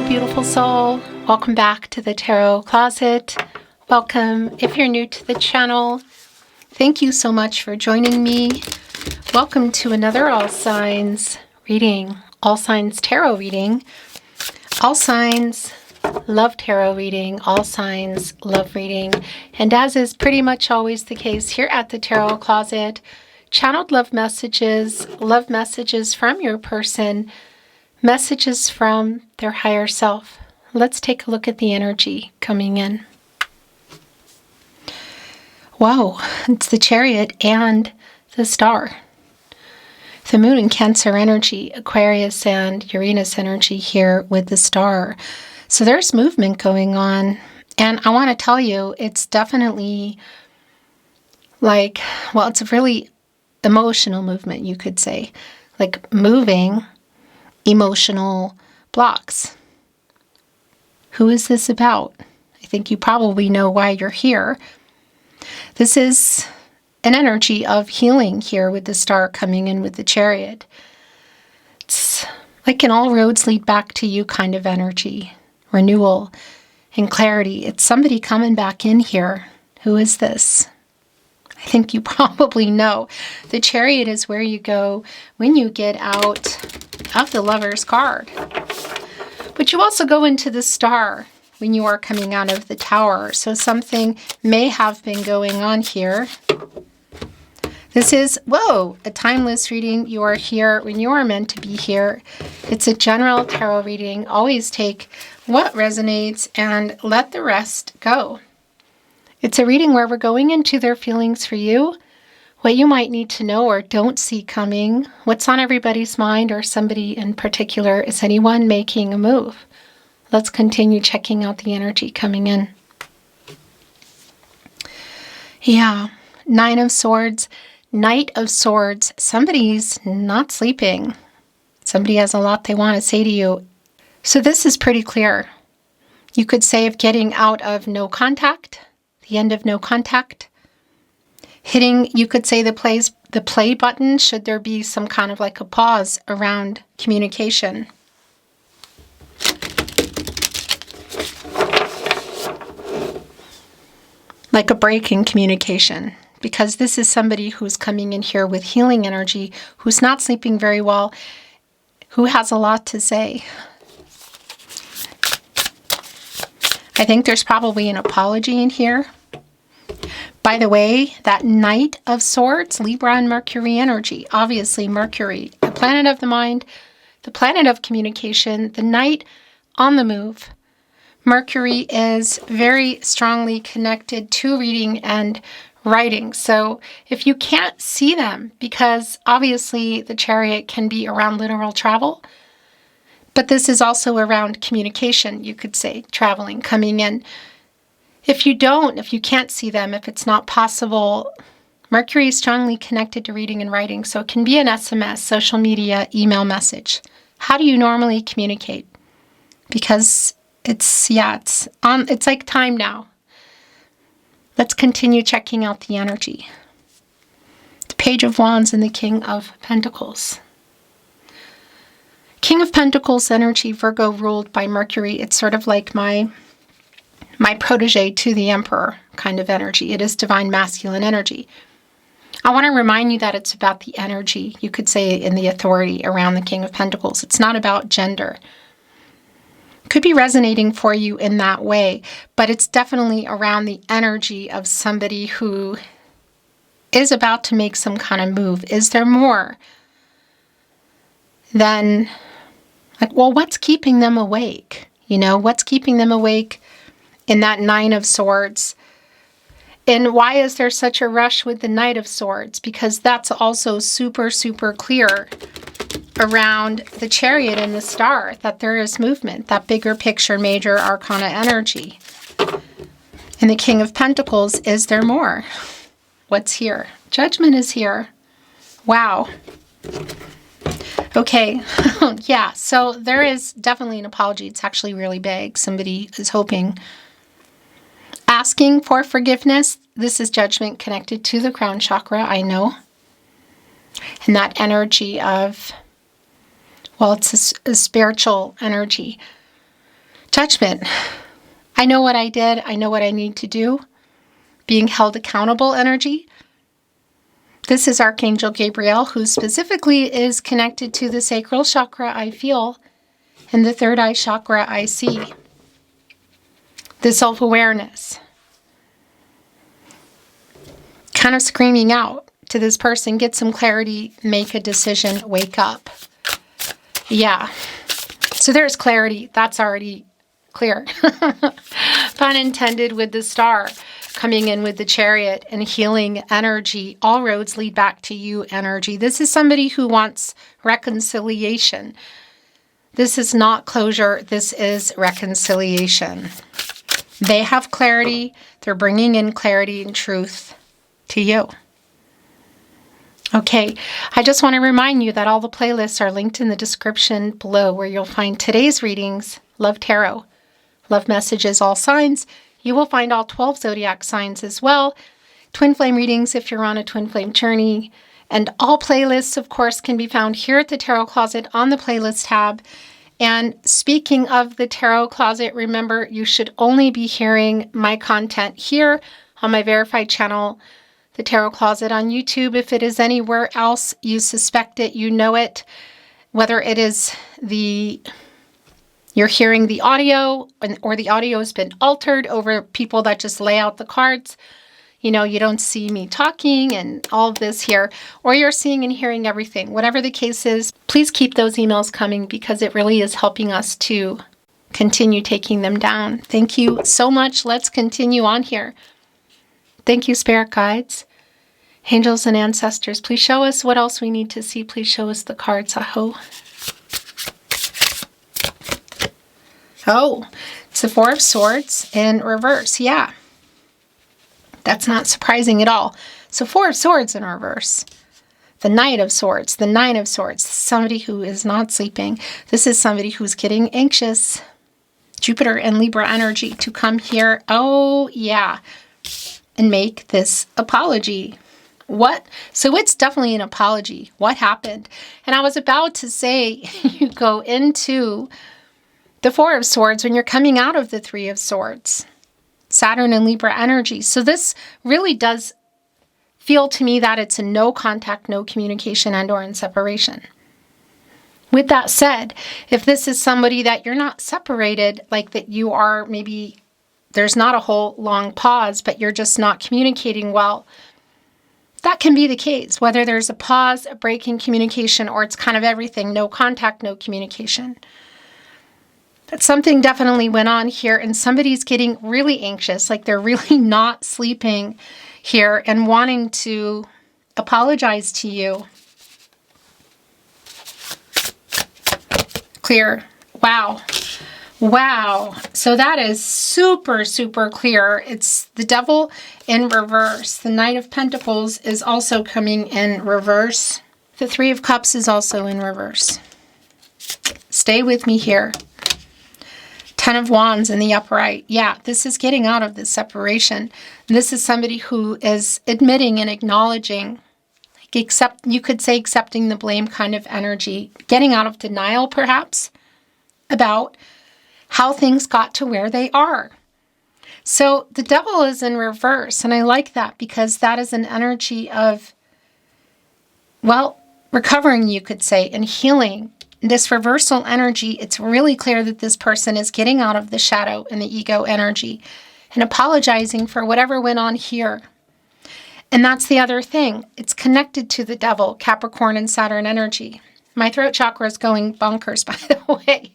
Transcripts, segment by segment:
beautiful soul. Welcome back to the Tarot Closet. Welcome if you're new to the channel. Thank you so much for joining me. Welcome to another All Signs reading, All Signs Tarot reading, All Signs Love Tarot reading, All Signs Love reading. And as is pretty much always the case here at the Tarot Closet, channeled love messages from your person, messages from their higher self. Let's take a look at the energy coming in. Wow, it's the Chariot and the Star. The Moon and Cancer energy, Aquarius and Uranus energy here with the Star. So there's movement going on. And I want to tell you, it's definitely like, well, it's a really emotional movement, you could say. Like moving emotional blocks. Who is this about? I think you probably know why you're here. This is an energy of healing here with the Star coming in with the Chariot. It's like an all roads lead back to you kind of energy. Renewal and clarity. It's somebody coming back in here. Who is this? I think you probably know. The Chariot is where you go when you get out of the Lover's card. But you also go into the Star when you are coming out of the Tower. So something may have been going on here. This is, whoa, a timeless reading. You are here when you are meant to be here. It's a general tarot reading. Always take what resonates and let the rest go. It's a reading where we're going into their feelings for you, what you might need to know or don't see coming, what's on everybody's mind or somebody in particular. Is anyone making a move? Let's continue checking out the energy coming in. Yeah, Nine of Swords, Knight of Swords. Somebody's not sleeping. Somebody has a lot they want to say to you. So this is pretty clear. You could say of getting out of no contact, the end of no contact. Hitting, you could say the play button, should there be some kind of like a pause around communication. Like a break in communication. Because this is somebody who's coming in here with healing energy, who's not sleeping very well, who has a lot to say. I think there's probably an apology in here. By the way, that Knight of Swords, Libra and Mercury energy. Obviously, Mercury, the planet of the mind, the planet of communication, the Knight on the move. Mercury is very strongly connected to reading and writing. So if you can't see them, because obviously the Chariot can be around literal travel, but this is also around communication, you could say, traveling, coming in. If you can't see them, if it's not possible, Mercury is strongly connected to reading and writing, so it can be an SMS, social media, email message. How do you normally communicate? Because it's like time now. Let's continue checking out the energy. The Page of Wands and the King of Pentacles. King of Pentacles energy, Virgo ruled by Mercury. It's sort of like my protege to the Emperor kind of energy. It is divine masculine energy. I want to remind you that it's about the energy, you could say, in the authority around the King of Pentacles. It's not about gender. Could be resonating for you in that way, but it's definitely around the energy of somebody who is about to make some kind of move. Is there more than, like, well, what's keeping them awake? You know, what's keeping them awake in that Nine of Swords? And why is there such a rush with the Knight of Swords? Because that's also super, super clear around the Chariot and the Star, that there is movement, that bigger picture, major arcana energy. And the King of Pentacles, is there more? What's here? Judgment is here. Wow. Okay, yeah, so there is definitely an apology. It's actually really big. Somebody is asking for forgiveness. This is judgment connected to the crown chakra, I know. And that energy of, well, it's a spiritual energy. Judgment. I know what I did. I know what I need to do. Being held accountable energy. This is Archangel Gabriel, who specifically is connected to the sacral chakra I feel and the third eye chakra I see. The self-awareness. Kind of screaming out to this person, get some clarity, make a decision, wake up. Yeah. So there's clarity. That's already clear. Pun intended with the Star coming in with the Chariot and healing energy. All roads lead back to you energy. This is somebody who wants reconciliation. This is not closure. This is reconciliation. They have clarity. They're bringing in clarity and truth to you. Okay, I just want to remind you that all the playlists are linked in the description below, where you'll find today's readings, Love Tarot, Love Messages, all signs. You will find all 12 zodiac signs as well. Twin flame readings if you're on a twin flame journey. And all playlists, of course, can be found here at the Tarot Closet on the playlist tab. And speaking of the Tarot Closet, remember, you should only be hearing my content here on my verified channel, the Tarot Closet on YouTube. If it is anywhere else, you suspect it, you know it, whether it is you're hearing the audio or the audio has been altered over people that just lay out the cards. You know, you don't see me talking and all of this here, or you're seeing and hearing everything. Whatever the case is, please keep those emails coming because it really is helping us to continue taking them down. Thank you so much. Let's continue on here. Thank you, spirit guides, angels, and ancestors. Please show us what else we need to see. Please show us the cards. Aho. Oh, it's the Four of Swords in reverse. Yeah, that's not surprising at all. So Four of Swords in reverse. The Knight of Swords, the Nine of Swords. Somebody who is not sleeping. This is somebody who's getting anxious. Jupiter and Libra energy to come here. Oh, yeah. And make this apology. What? So it's definitely an apology. What happened? And I was about to say, you go into the Four of Swords when you're coming out of the Three of Swords. Saturn and Libra energy. So this really does feel to me that it's a no contact, no communication, and or in separation. With that said, if this is somebody that you're not separated, like that you are maybe there's not a whole long pause, but you're just not communicating well, that can be the case. Whether there's a pause, a break in communication, or it's kind of everything, no contact, no communication. But something definitely went on here, and somebody's getting really anxious, like they're really not sleeping here and wanting to apologize to you. Clear. Wow. Wow. So that is super, super clear. It's the Devil in reverse. The Knight of Pentacles is also coming in reverse. The Three of Cups is also in reverse. Stay with me here. Ten of Wands in the upright. Yeah, this is getting out of this separation. This is somebody who is admitting and acknowledging, you could say accepting the blame kind of energy, getting out of denial perhaps about how things got to where they are. So the Devil is in reverse, and I like that because that is an energy of, well, recovering, you could say, and healing. This reversal energy, it's really clear that this person is getting out of the shadow and the ego energy and apologizing for whatever went on here. And that's the other thing. It's connected to the Devil, Capricorn and Saturn energy. My throat chakra is going bonkers, by the way.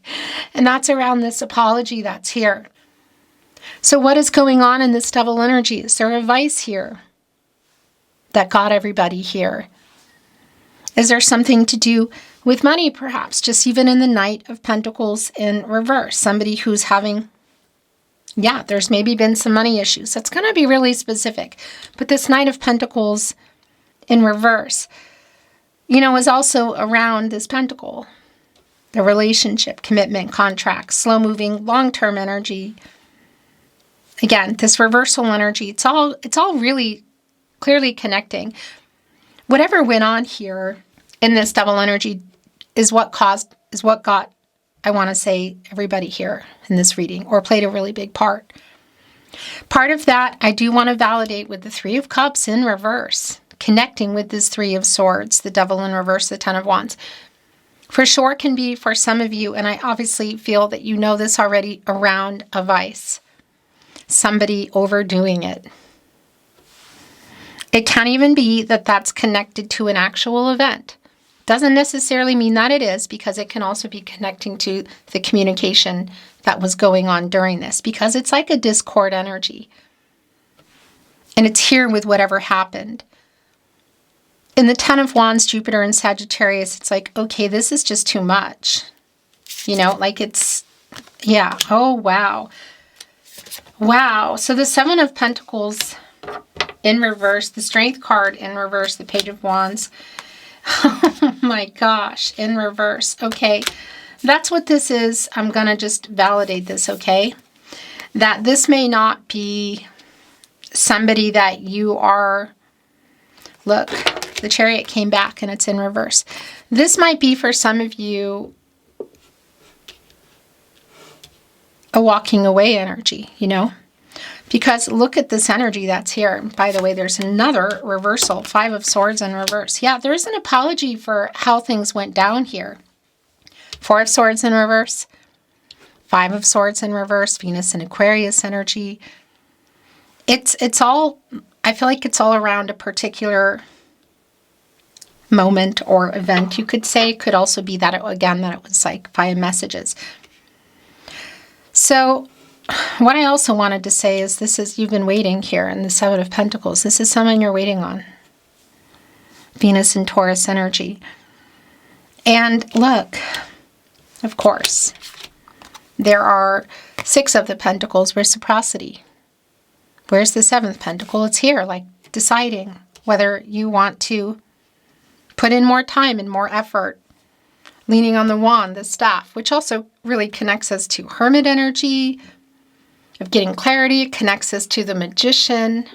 And that's around this apology that's here. So what is going on in this Devil energy? Is there a vice here that got everybody here? Is there something to do with money, perhaps? Just even in the Knight of Pentacles in reverse. Somebody who's having, yeah, there's maybe been some money issues. That's going to be really specific. But this Knight of Pentacles in reverse, you know, is also around this pentacle. The relationship, commitment, contract, slow-moving, long-term energy. Again, this reversal energy, it's all really clearly connecting. Whatever went on here in this Devil energy is what got I want to say everybody here in this reading, or played a really big part. Part of that, I do want to validate with the Three of Cups in reverse, connecting with this Three of Swords, the Devil in reverse, the Ten of Wands. For sure can be for some of you, and I obviously feel that you know this already, around a vice. Somebody overdoing it. It can even be that that's connected to an actual event. Doesn't necessarily mean that it is, because it can also be connecting to the communication that was going on during this, because it's like a discord energy. And it's here with whatever happened. In the Ten of Wands, Jupiter and Sagittarius, it's like, okay, this is just too much. You know, like it's, yeah. Oh, wow. Wow. So the Seven of Pentacles in reverse, the Strength card in reverse, the Page of Wands. Oh my gosh, in reverse. Okay, that's what this is. I'm going to just validate this, okay? That this may not be somebody that you are... Look, the Chariot came back and it's in reverse. This might be for some of you a walking away energy, you know? Because look at this energy that's here. By the way, there's another reversal, Five of Swords in reverse. Yeah, there's an apology for how things went down here. Four of Swords in reverse, Five of Swords in reverse, Venus and Aquarius energy. It's all, I feel like it's all around a particular moment or event, you could say. Could also be that, again, that it was like via messages. So what I also wanted to say is this is, you've been waiting here in the Seven of Pentacles. This is someone you're waiting on. Venus and Taurus energy. And look, of course, there are Six of the Pentacles, reciprocity. Where's the Seventh Pentacle? It's here, like deciding whether you want to put in more time and more effort. Leaning on the wand, the staff, which also really connects us to Hermit energy, of getting clarity. It connects us to the Magician.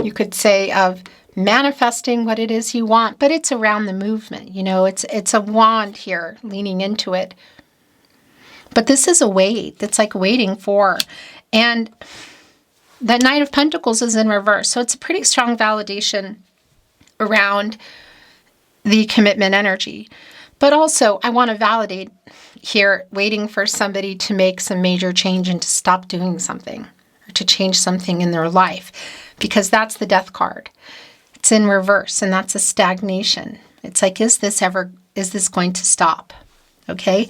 You could say of manifesting what it is you want, but it's around the movement. You know, it's a wand here, leaning into it. But this is a wait. That's like waiting for. And the Knight of Pentacles is in reverse. So it's a pretty strong validation around the commitment energy. But also, I want to validate here, waiting for somebody to make some major change and to stop doing something, or to change something in their life, because that's the Death card. It's in reverse, and that's a stagnation. It's like, is this going to stop? Okay.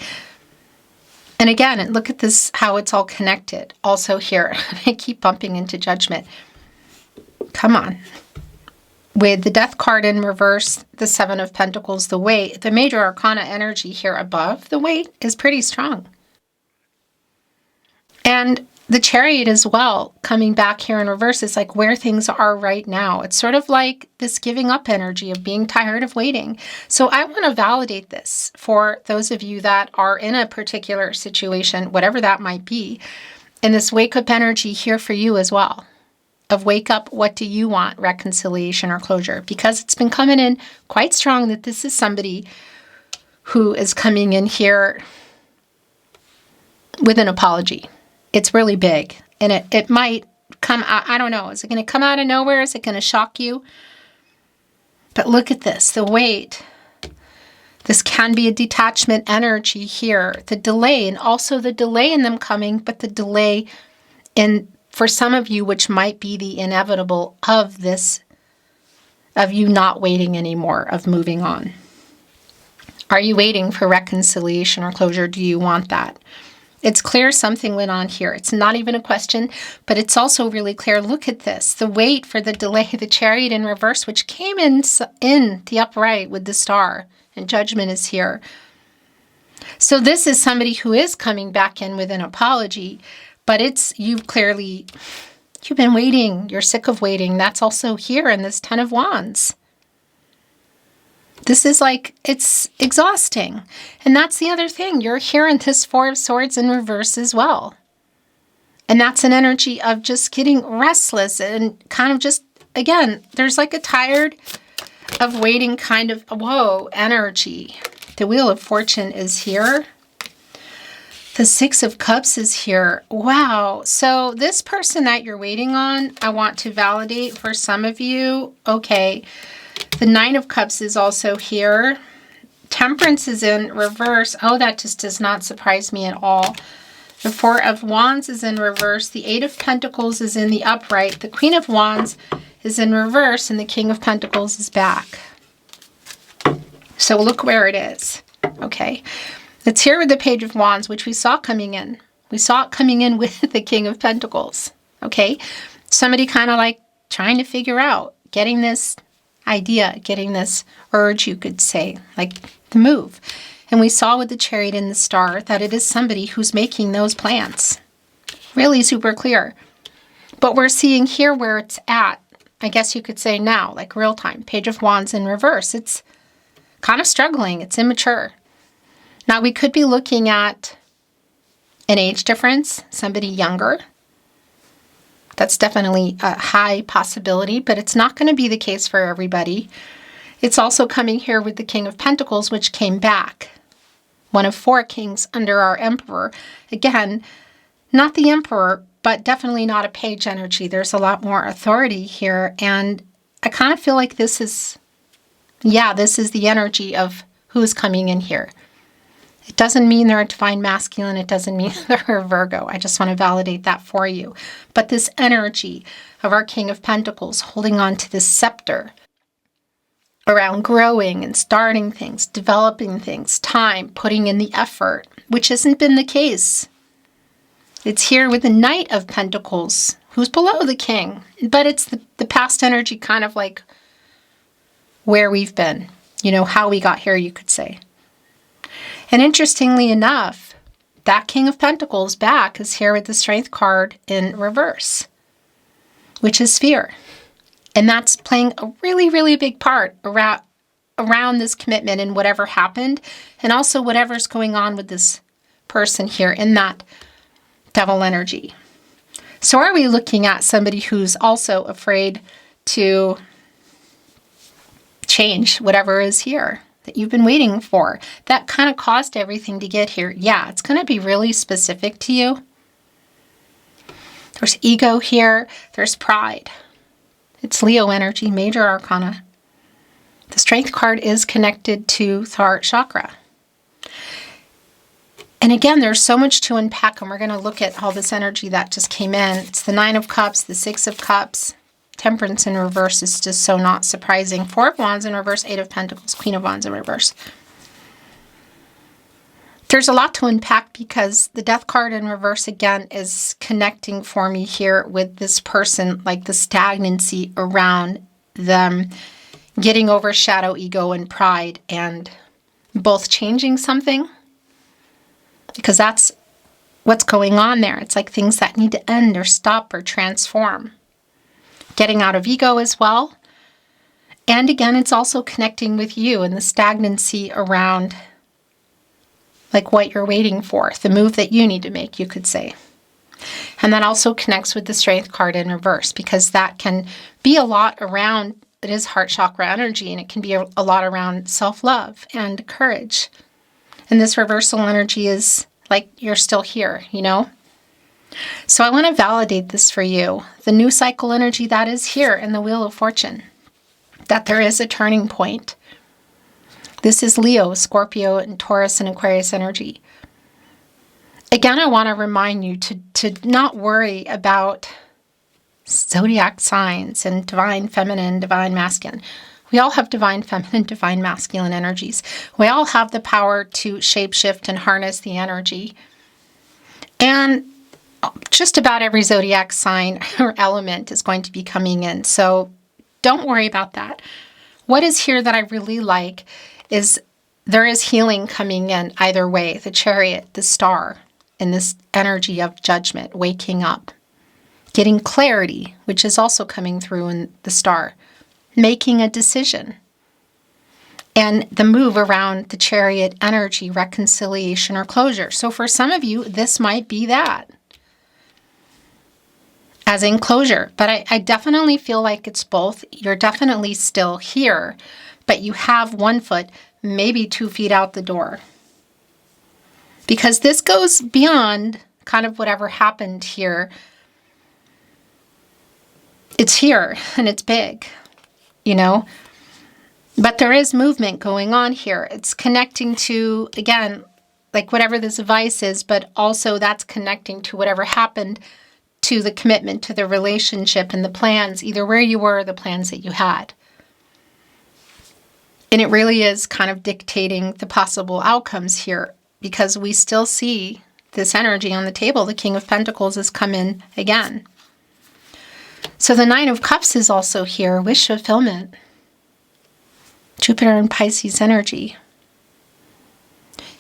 And again, look at this, how it's all connected. Also here, I keep bumping into Judgment. Come on. With the Death card in reverse, the Seven of Pentacles, the weight, the major arcana energy here above the weight is pretty strong. And the Chariot as well, coming back here in reverse, is like where things are right now. It's sort of like this giving up energy of being tired of waiting. So I want to validate this for those of you that are in a particular situation, whatever that might be, and this wake up energy here for you as well. Of wake up, what do you want? Reconciliation or closure? Because it's been coming in quite strong that this is somebody who is coming in here with an apology. It's really big. And it might come out, I don't know. Is it going to come out of nowhere? Is it going to shock you? But look at this, the weight. This can be a detachment energy here. The delay, and also the delay in them coming, but the delay in, for some of you, which might be the inevitable of this, of you not waiting anymore, of moving on. Are you waiting for reconciliation or closure? Do you want that? It's clear something went on here. It's not even a question, but it's also really clear. Look at this. The wait for the delay, the Chariot in reverse, which came in the upright with the Star, and Judgment is here. So this is somebody who is coming back in with an apology. But it's, you've been waiting. You're sick of waiting. That's also here in this Ten of Wands. This is like, it's exhausting. And that's the other thing. You're here in this Four of Swords in reverse as well. And that's an energy of just getting restless and kind of just, again, there's like a tired of waiting kind of, whoa, energy. The Wheel of Fortune is here. The Six of Cups is here. Wow. So this person that you're waiting on, I want to validate for some of you. Okay. The Nine of Cups is also here. Temperance is in reverse. Oh, that just does not surprise me at all. The Four of Wands is in reverse. The Eight of Pentacles is in the upright. The Queen of Wands is in reverse, and the King of Pentacles is back. So look where it is. Okay. It's here with the Page of Wands, which we saw coming in. We saw it coming in with the King of Pentacles. Okay. Somebody kind of like trying to figure out, getting this idea, getting this urge, you could say, like the move. And we saw with the Chariot and the Star that it is somebody who's making those plans. Really super clear. But we're seeing here where it's at, I guess you could say now, like real time. Page of Wands in reverse. It's kind of struggling. It's immature. Now we could be looking at an age difference, somebody younger. That's definitely a high possibility, but it's not going to be the case for everybody. It's also coming here with the King of Pentacles, which came back. One of four kings under our Emperor. Again, not the Emperor, but definitely not a page energy. There's a lot more authority here. And I kind of feel like this is the energy of who's coming in here. It doesn't mean they're a divine masculine. It doesn't mean they're a Virgo. I just want to validate that for you. But this energy of our King of Pentacles holding on to this scepter around growing and starting things, developing things, time, putting in the effort, which hasn't been the case. It's here with the Knight of Pentacles, who's below the King. But it's the past energy, kind of like where we've been. You know, how we got here, you could say. And interestingly enough, that King of Pentacles back is here with the Strength card in reverse, which is fear. And that's playing a really, really big part around this commitment and whatever happened, and also whatever's going on with this person here in that Devil energy. So are we looking at somebody who's also afraid to change whatever is here that you've been waiting for? That kind of caused everything to get here. Yeah, it's going to be really specific to you. There's ego here. There's pride. It's Leo energy, major arcana. The Strength card is connected to the heart chakra. And again, there's so much to unpack, and we're going to look at all this energy that just came in. It's the Nine of Cups, the Six of Cups. Temperance in reverse is just so not surprising. Four of Wands in reverse, Eight of Pentacles, Queen of Wands in reverse. There's a lot to unpack because the Death card in reverse again is connecting for me here with this person, like the stagnancy around them getting over shadow, ego, and pride, and both changing something, because that's what's going on there. It's like things that need to end or stop or transform. Getting out of ego as well. And again, it's also connecting with you and the stagnancy around like what you're waiting for, the move that you need to make, you could say. And that also connects with the Strength card in reverse, because that can be a lot around, it is heart chakra energy, and it can be a lot around self-love and courage. And this reversal energy is like you're still here, you know? So I want to validate this for you. The new cycle energy that is here in the Wheel of Fortune, that there is a turning point. This is Leo, Scorpio, and Taurus and Aquarius energy. Again, I want to remind you to not worry about zodiac signs and divine feminine, divine masculine. We all have divine feminine, divine masculine energies. We all have the power to shapeshift and harness the energy. And just about every zodiac sign or element is going to be coming in. So don't worry about that. What is here that I really like is there is healing coming in either way. The Chariot, the Star, and this energy of judgment, waking up, getting clarity, which is also coming through in the Star, making a decision. And the move around the Chariot energy, reconciliation or closure. So for some of you, this might be that. As in closure. But I definitely feel like it's both. You're definitely still here, but you have 1 foot, maybe 2 feet out the door. Because this goes beyond kind of whatever happened here. It's here and it's big, you know? But there is movement going on here. It's connecting to, again, like whatever this advice is, but also that's connecting to whatever happened to the commitment, to the relationship and the plans, either where you were or the plans that you had. And it really is kind of dictating the possible outcomes here, because we still see this energy on the table. The King of Pentacles has come in again. So the Nine of Cups is also here, wish fulfillment. Jupiter and Pisces energy.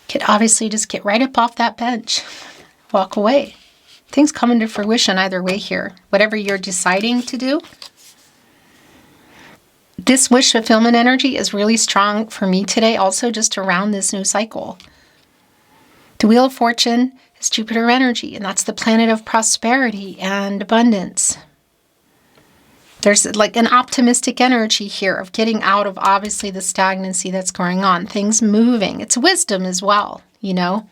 Could obviously just get right up off that bench, walk away. Things come into fruition either way here. Whatever you're deciding to do. This wish fulfillment energy is really strong for me today, also just around this new cycle. The Wheel of Fortune is Jupiter energy, and that's the planet of prosperity and abundance. There's like an optimistic energy here of getting out of obviously the stagnancy that's going on, things moving. It's wisdom as well, you know,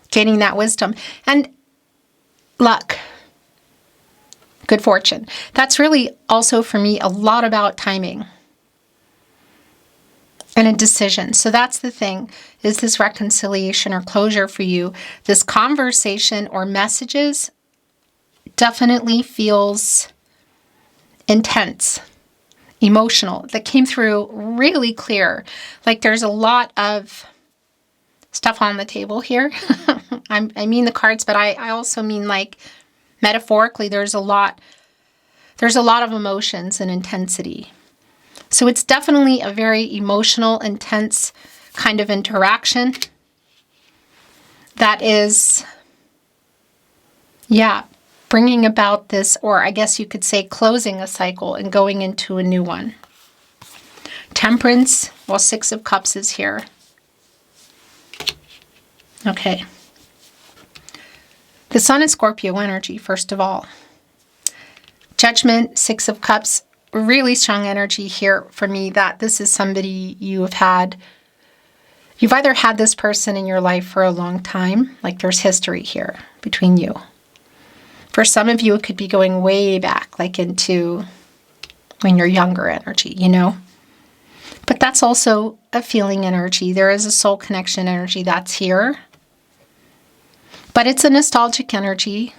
gaining that wisdom. And luck, good fortune. That's really also for me a lot about timing and a decision. So that's the thing, is this reconciliation or closure for you. This conversation or messages definitely feels intense, emotional, that came through really clear. Like there's a lot of stuff on the table here. I mean the cards, but I also mean like metaphorically, there's a lot of emotions and intensity. So it's definitely a very emotional, intense kind of interaction that is, yeah, bringing about this, or I guess you could say closing a cycle and going into a new one. Temperance, well, Six of Cups is here. Okay. The Sun is Scorpio energy, first of all. Judgment, Six of Cups, really strong energy here for me that this is somebody you've either had this person in your life for a long time, like there's history here between you. For some of you, it could be going way back, like into when you're younger energy, you know? But that's also a feeling energy. There is a soul connection energy that's here. But it's a nostalgic energy.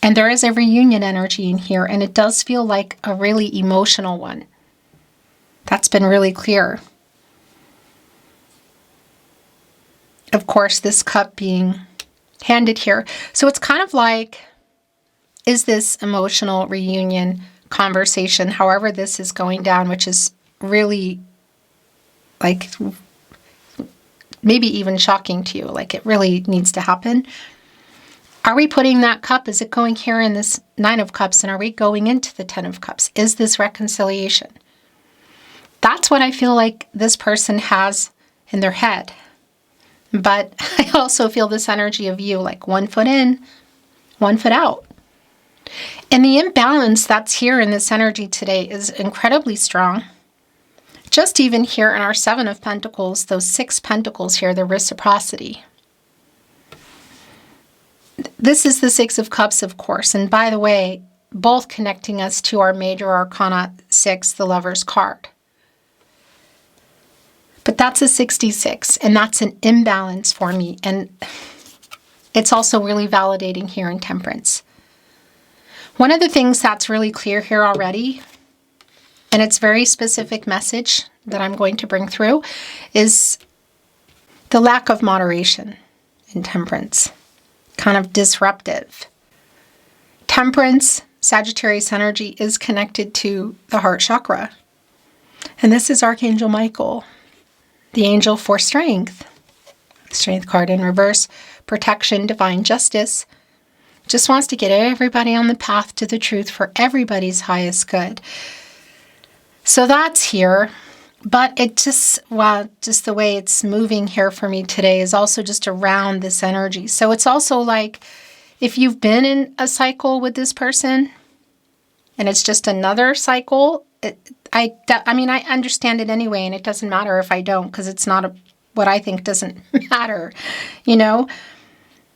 And there is a reunion energy in here. And it does feel like a really emotional one. That's been really clear. Of course, this cup being handed here. So it's kind of like, is this emotional reunion conversation, however this is going down, which is really like maybe even shocking to you, like it really needs to happen. Are we putting that cup, is it going here in this Nine of Cups, and are we going into the Ten of Cups? Is this reconciliation? That's what I feel like this person has in their head. But I also feel this energy of you, like one foot in, one foot out. And the imbalance that's here in this energy today is incredibly strong. Just even here in our Seven of Pentacles, those 6 Pentacles here, the reciprocity. This is the Six of Cups, of course. And by the way, both connecting us to our major arcana 6, the Lover's card. But that's a 66, and that's an imbalance for me. And it's also really validating here in Temperance. One of the things that's really clear here already, and it's a very specific message that I'm going to bring through, is the lack of moderation in Temperance. Kind of disruptive. Temperance, Sagittarius energy, is connected to the heart chakra. And this is Archangel Michael, the angel for strength. Strength card in reverse, protection, divine justice. Just wants to get everybody on the path to the truth for everybody's highest good. So that's here. But it just, well, just the way it's moving here for me today is also just around this energy. So it's also like if you've been in a cycle with this person and it's just another cycle, I mean, I understand it anyway, and it doesn't matter if I don't, because it's not what I think doesn't matter, you know?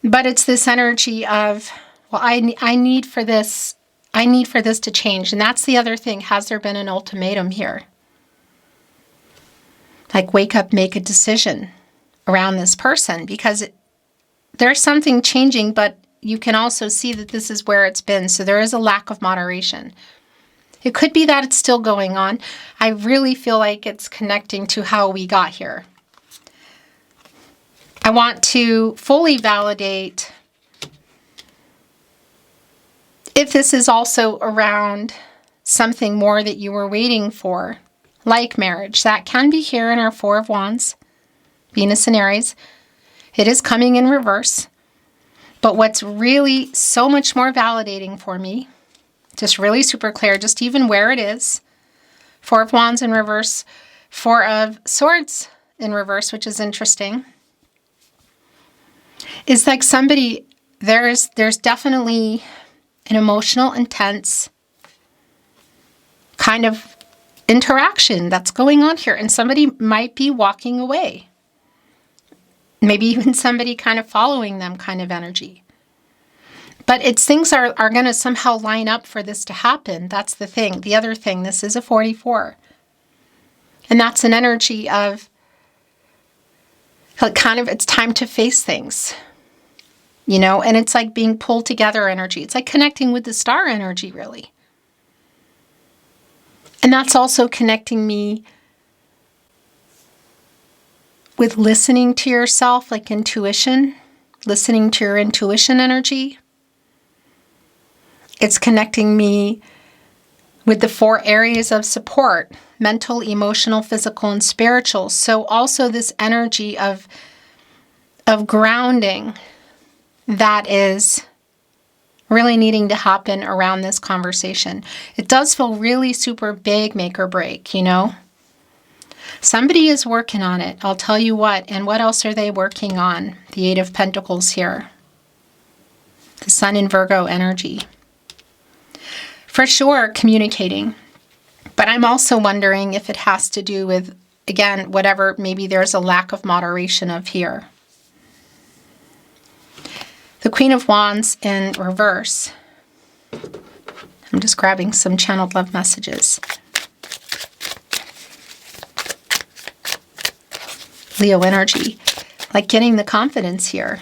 But it's this energy of, well, I need for this to change. And that's the other thing. Has there been an ultimatum here? Like, wake up, make a decision around this person, because there's something changing, but you can also see that this is where it's been. So there is a lack of moderation. It could be that it's still going on. I really feel like it's connecting to how we got here. I want to fully validate if this is also around something more that you were waiting for, like marriage. That can be here in our Four of Wands, Venus and Aries. It is coming in reverse. But what's really so much more validating for me, just really super clear, just even where it is, Four of Wands in reverse, Four of Swords in reverse, which is interesting, is like somebody, there's definitely an emotional, intense kind of interaction that's going on here. And somebody might be walking away. Maybe even somebody kind of following them kind of energy. But it's things are going to somehow line up for this to happen. That's the thing. The other thing, this is a 44. And that's an energy of like kind of, it's time to face things. You know, and it's like being pulled together energy. It's like connecting with the star energy, really. And that's also connecting me with listening to yourself, like intuition, listening to your intuition energy. It's connecting me with the 4 areas of support: mental, emotional, physical, and spiritual. So also this energy of grounding that is really needing to happen around this conversation. It does feel really super big, make or break, you know? Somebody is working on it, I'll tell you what. And what else are they working on? The 8 of Pentacles here. The Sun in Virgo energy. For sure, communicating. But I'm also wondering if it has to do with, again, whatever, maybe there's a lack of moderation of here. The Queen of Wands in reverse. I'm just grabbing some channeled love messages. Leo energy, like getting the confidence here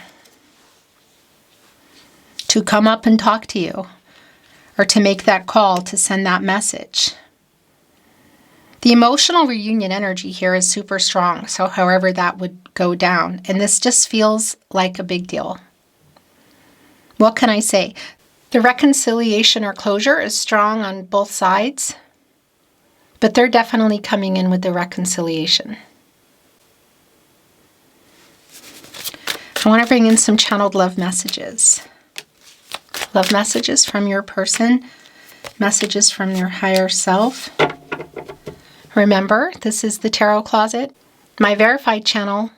to come up and talk to you, or to make that call, to send that message. The emotional reunion energy here is super strong, so however that would go down. And this just feels like a big deal. What can I say? The reconciliation or closure is strong on both sides, but they're definitely coming in with the reconciliation. I want to bring in some channeled love messages. Love messages from your person, messages from your higher self. Remember, this is the Tarot Closet, my verified channel,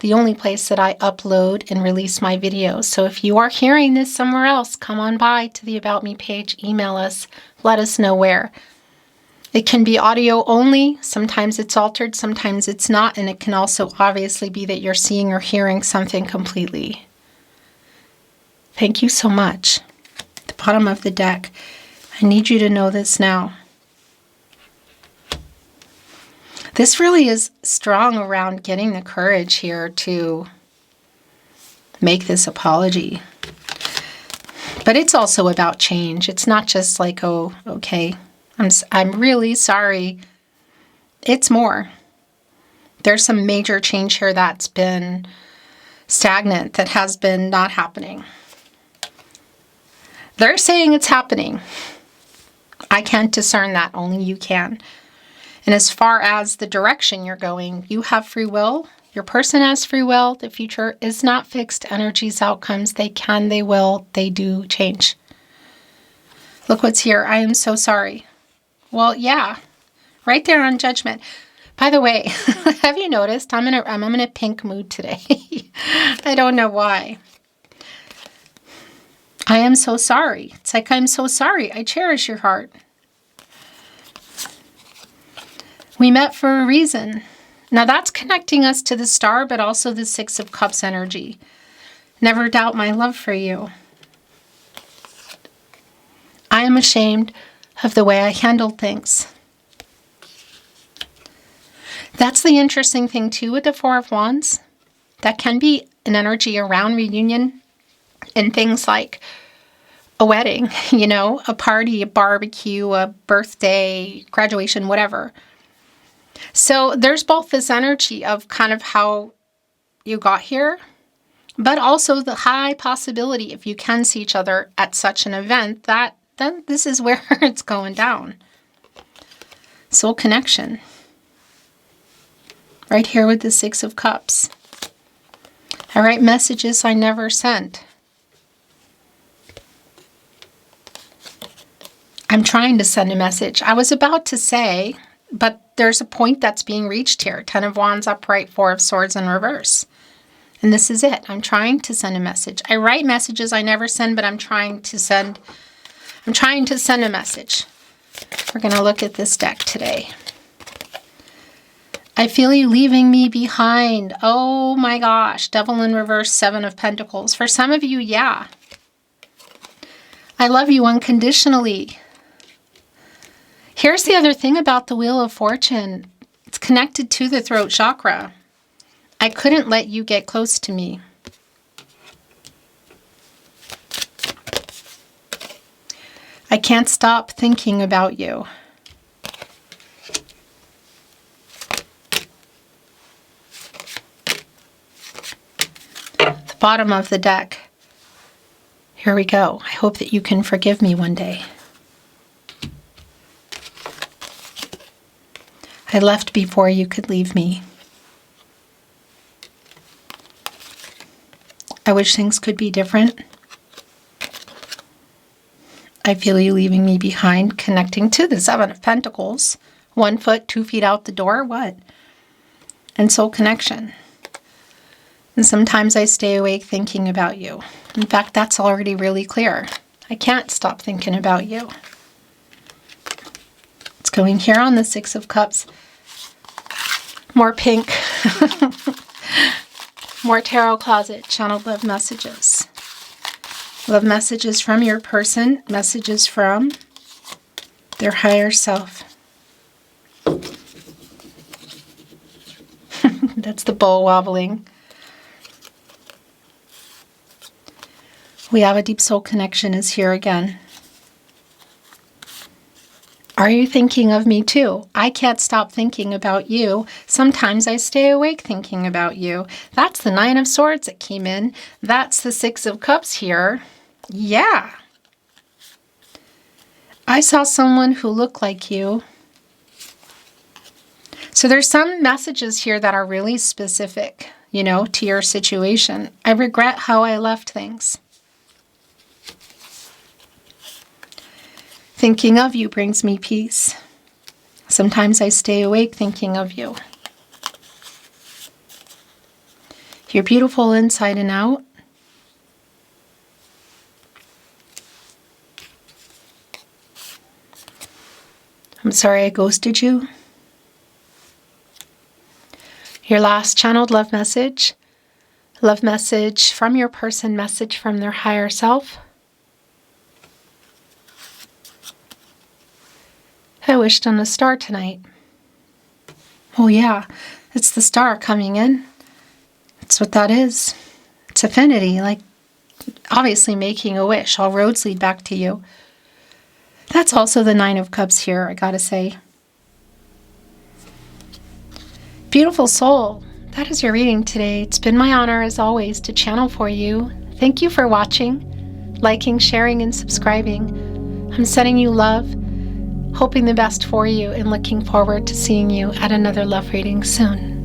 the only place that I upload and release my videos. So if you are hearing this somewhere else, come on by to the About Me page, email us, let us know where. It can be audio only. Sometimes it's altered, sometimes it's not. And it can also obviously be that you're seeing or hearing something completely. Thank you so much. The bottom of the deck. I need you to know this now. This really is strong around getting the courage here to make this apology. But it's also about change. It's not just like, oh, okay, I'm really sorry. It's more. There's some major change here that's been stagnant, that has been not happening. They're saying it's happening. I can't discern that. Only you can. And as far as the direction you're going, you have free will. Your person has free will. The future is not fixed. Energies, outcomes, they can, they will, they do change. Look what's here. I am so sorry. Well, yeah, right there on Judgment. By the way, have you noticed I'm in a pink mood today? I don't know why. I am so sorry. It's like, I'm so sorry. I cherish your heart. We met for a reason. Now that's connecting us to the star, but also the Six of Cups energy. Never doubt my love for you. I am ashamed of the way I handled things. That's the interesting thing too with the Four of Wands. That can be an energy around reunion and things like a wedding, you know, a party, a barbecue, a birthday, graduation, whatever. So there's both this energy of kind of how you got here, but also the high possibility if you can see each other at such an event that then this is where it's going down. Soul connection. Right here with the Six of Cups. I write messages I never sent. I'm trying to send a message. I was about to say, but there's a point that's being reached here. 10 of Wands upright, 4 of Swords in reverse. And this is it. I'm trying to send a message. I write messages I never send, but I'm trying to send a message. We're going to look at this deck today. I feel you leaving me behind. Oh my gosh. Devil in reverse, 7 of Pentacles. For some of you, yeah. I love you unconditionally. Here's the other thing about the Wheel of Fortune. It's connected to the throat chakra. I couldn't let you get close to me. I can't stop thinking about you. The bottom of the deck. Here we go. I hope that you can forgive me one day. I left before you could leave me. I wish things could be different. I feel you leaving me behind, connecting to the 7 of Pentacles. 1 foot, 2 feet out the door, what? And soul connection. And sometimes I stay awake thinking about you. In fact, that's already really clear. I can't stop thinking about you. It's going here on the 6 of Cups. More pink. More tarot closet, channeled love messages. Love messages from your person, messages from their higher self. That's the bowl wobbling. We have a deep soul connection is here again. Are you thinking of me too? I can't stop thinking about you. Sometimes I stay awake thinking about you. That's the 9 of Swords that came in. That's the 6 of Cups here. Yeah. I saw someone who looked like you. So there's some messages here that are really specific, you know, to your situation. I regret how I left things. Thinking of you brings me peace. Sometimes I stay awake thinking of you. You're beautiful inside and out. I'm sorry I ghosted you. Your last channeled love message from your person, message from their higher self. I wished on a star tonight. Oh yeah, it's the star coming in. That's what that is. It's affinity, like obviously making a wish. All roads lead back to you. That's also the 9 of Cups here, I gotta say. Beautiful soul, that is your reading today. It's been my honor, as always, to channel for you. Thank you for watching, liking, sharing, and subscribing. I'm sending you love, hoping the best for you, and looking forward to seeing you at another love reading soon.